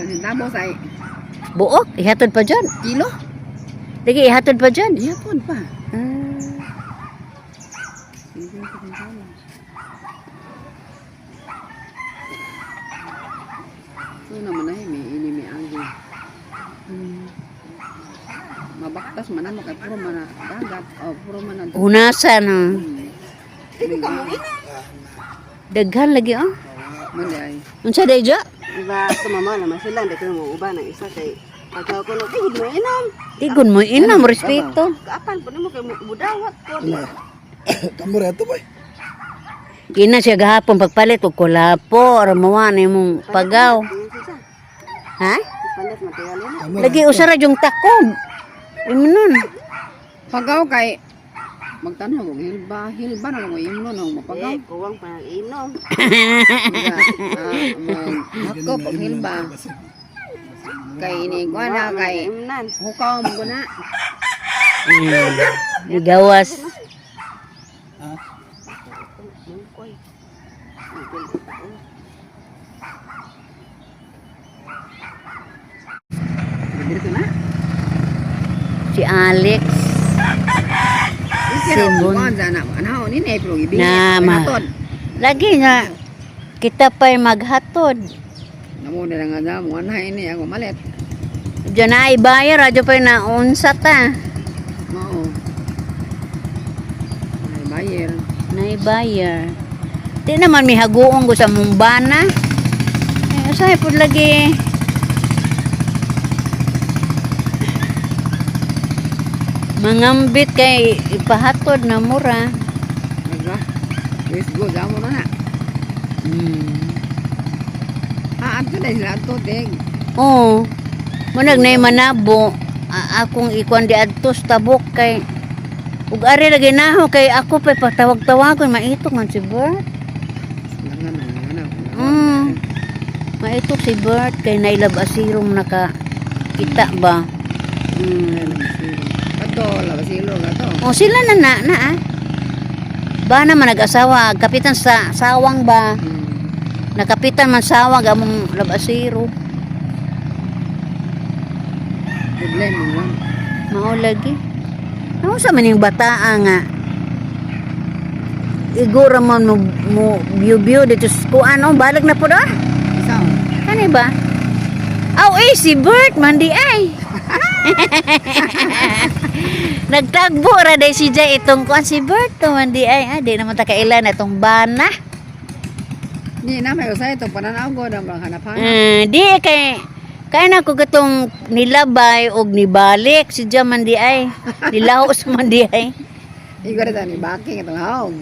Tapos ay Buok, ihatod pa dyan. kilo. Lagi, ihatod pa dyan. Iyapon pa. Ah. So naman ay may inimi anggi. Mabaktas man ano kay puro man na dagat o puro man na. Unasan, oh. Daghan lagi, oh. Mali ay. Unsa day dyan? Diba, sumama naman sila, hindi ko mo uba ng isa kay pagka ko nung, mo inom. Tigon mo, inam, respeto. Kaapan po mo kay mudawat ko. Kamura ito boy. Kina siya gahapon pagpalit og kulapo, ramawa na imong pagaw. Ha? Palit material yun. Lagi usara yung takob. Imo nun. Pagaw kay magtanaw kung hilba na kung imno nang mapagaw. Kuwang pa ng inom. Hako pag hilba. Kay ini ko na kay Imnan. hukaw mo ko na. Ligawas. Mungkoy. Dito na. Si Alex. Sibon. Ano ni ne pero ibig. Na lagi nga kita pa'y maghatod. Namo na nga na mo na ini ako malit. Diyan na ibayar, radyo pa'y naunsa ta. Mao. Ay bayer. Naibayar. Di naman may haguong ko sa mong bana. Eh, usahay po lagi. Mangambit kay ipahatod na mura. Aga. Let's go damo na na. Ato na sila ato ding. Oo. Manag na manabo. Akong ikuan di adtos tabok kay ug ari lagi naho kay ako pay patawag-tawagon maitok man si Bert. Maitok si Bert kay nailab asirong nakakita ba. Kato labasilo kato. O sila na ah. Ba naman nag-asawa, kapitan sa sawang ba? Nakapitan man sawag among labasiro. Problema mo. Mao lagi. Ano sa maning bataa nga? Igura man mo view dito sa kuan oh, balag na po do. Isaw. Kani ba? Aw si Bert man di ay. Nagtagbo ra day si Jay itong kuan si Bert to man di ay. Di naman ta kailan itong bana. Di na may usay to pananaw ko dang hanapan. Di kay na ko gatong nilabay og nibalik si Jaman di ay. Nilahos man di ay. Igo ra ni baking itong haog.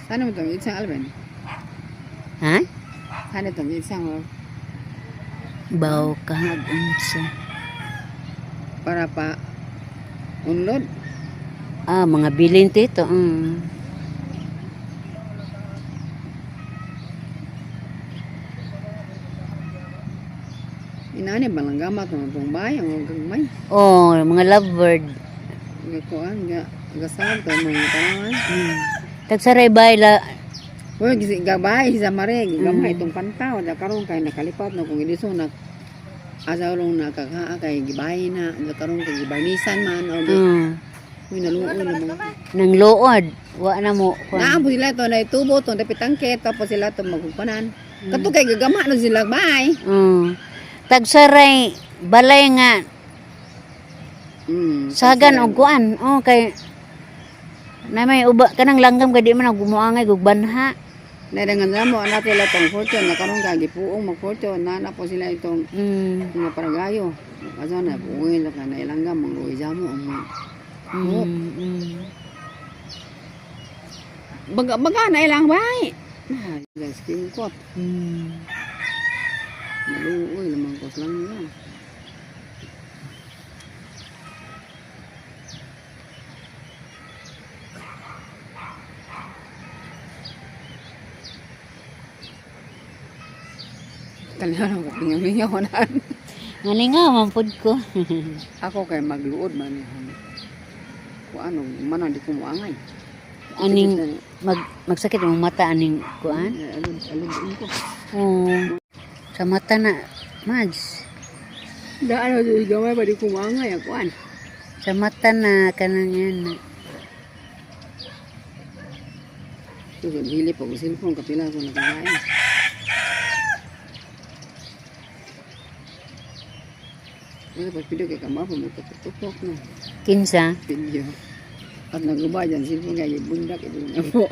Sana mo itong isang Alvin? Ha? Sana itong isang Baw ka unsa. para pa unlod. Mga bilin tito. Inani balang gamat ng itong bayang o gagmay. Mga lovebird. Gakuan, gasal to mga tanawan. Tagsaray bay la. Uy, gabay sa mare, gamay itong pantaw. Karon kay nakalipat na kung iliso na asaw lang nakaka kay gibay na. Karon kay gibarnisan man. Uy, naluoy naman. Nang luod. Wa na mo. Naampo sila ito na itubo ito, na pitangket, tapos sila ito magkupanan. Kato kay gagama na sila, bay. Tagsaray balay nga sagan og kuan. Kay na may uba kanang langgam kay di man gumuangay og banha. Nadangan na mo anak sila itong fortune na karon kay gipuong mag-fortune na po sila itong mga paragayo. Kaso na puuin lang na ilanggam mga luwi jamo baga na ilang bay. Skin coat. Maluoy lamang ko lang yan. Kalihan ako pingamingaw na. Ngalingaw man pud ko. Ako kay magluod man. ano, mana di ko moangay. Aning magsakit ang mata aning kuan. Alin ko. Oh. Sa mata na, Mads. Da ano di gamay ba di ko moangay ako an. Sa mata na kanang yan. So dili pa ko cellphone kapila ko nagkain. Wala pa video kay kama pa mo tutok na Kinsa. video. At nagubay dyan, cellphone kaya bundak ito na po.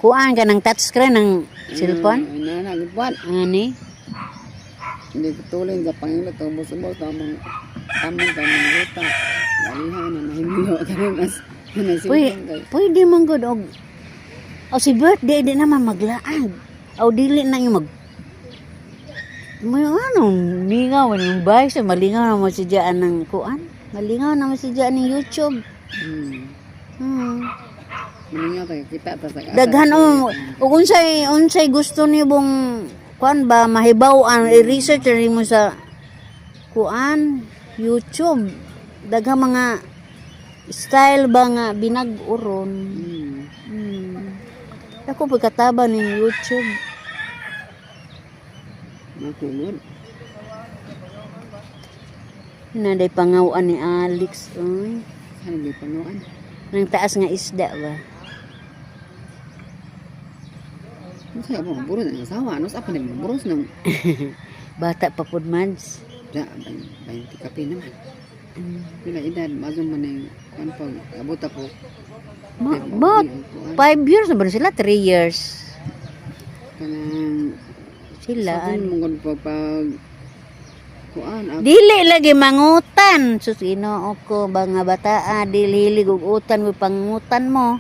Kuan ka ng touchscreen ng cellphone. Nanagupan. Ani? Hindi ko tuloy sa Panginoon, tubos-ubos, tamang luta. Galihan na nahimilo ka rin as cellphone kay. Pwede man gud og si birthday di naman maglaag. O dili na yung may ano, lingaw yung bahay sa malingaw naman si Jaan ng kuan. Malingaw naman si Jaan ng YouTube. Malingaw tayo kita ta sa Daghan o unsay gusto ni bong kuan ba mahibaw-an i-research rin mo sa kuan YouTube. Daghan mga style ba nga binag-uron. Ako pagkataba ni YouTube. Makulod. Naday pangawan ni Alex. Oy. Ano may panuan? Nang taas nga isda ba? Masaya mo, buros na asawa. Ano sa pa naman, buros na. Bata pa pud Mads. Da, 20 kape naman. Pila edad, mazong man yung kan pag abot ako. But 5 years na ba sila? 3 years. Kanang Sila. sabi mong pag kuan ako. Dili lagi mangutan. Susino ko ba nga bataa. Dili hilig og utan mo pangutan mo.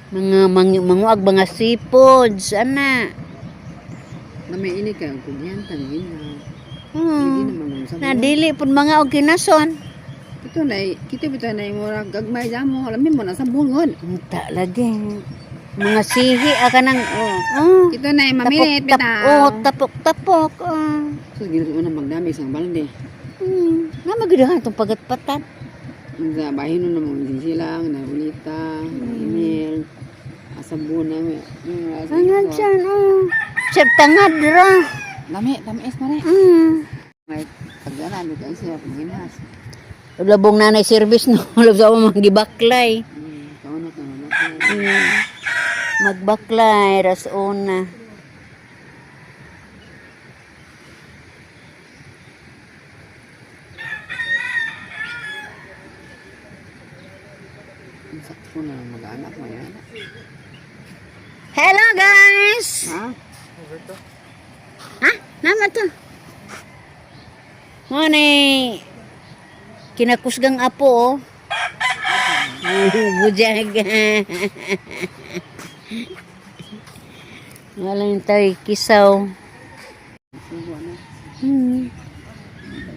Mga manguag mga seafoods. Ana. Na may ini ka, kubyanta ng ina. Hindi Hmm. naman sa Na dili pud mga og kinason. Ito na, kita bitaw na yung murag gagmay dyan mo. Alamin mo na sa bungon. Unta lagi. Mga sihi aka nang Ito na yung mamilit tapok. So, ginagawa mo na magdami isang balde. Nga magidahan itong pagat-patat. Sa bahin nun naman silang, nahulita, email, asabon na. Ano dyan, Siyap tangad ra. Dami es na rin. May pagdala, dito ay siya, panghinahas. Labong nanay service no. Labong sa mga gibaklay. Kaunat na naman. Magbaklay, ras una. Sakto na mag-anak mo yan. Hello guys! Ha? Ha? Naman to. Ano kinakusgang apo oh. Bujag. Walang tayo kisaw.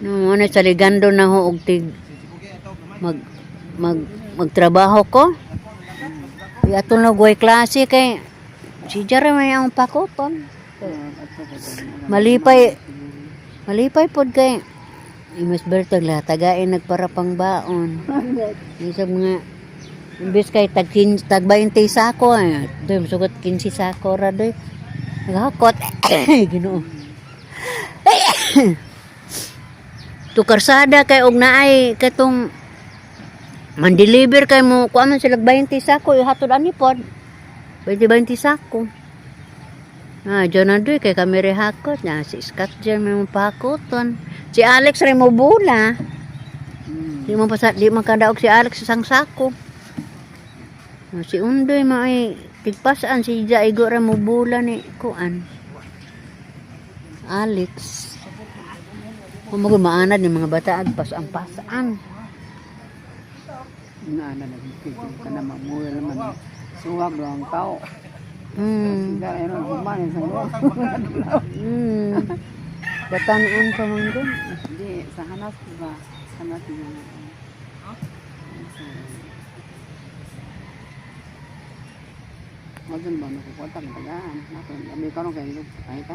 No, ano sa ligando na ho og tig magtrabaho ko. Ato na goy klase kay si Jara may ang pakoton. Malipay pod kay Imas Bertog la tagain nagparapang baon. Isa mga imbes kay tag 20 sako ay doy sugot 15 sako ra doy. Naghakot. Ginoo. Tukarsada kay og naay katong man-deliver kay mo kuan man sila 20 sako ihatod ani pod. 20 sako. Diyan na doy kay kami rehakot na si Scott dyan may mapahakoton. Si Alex rin mo bula. Di man kadaog si Alex sa isang sako. Si Undoy may tigpasaan si Jaigo rin mo bula ni kuan. Alex. Kung maanad ni mga bata agpas-pasaan. Naana na dito ka na mamura naman. Suwag do ang tao. Dahil ayun, humanin sa iyo. Batanon pa man doon. Hindi, sa hanas ba? Hanas yun. Wag ba nakukuha tagaan? May karon kayo kahit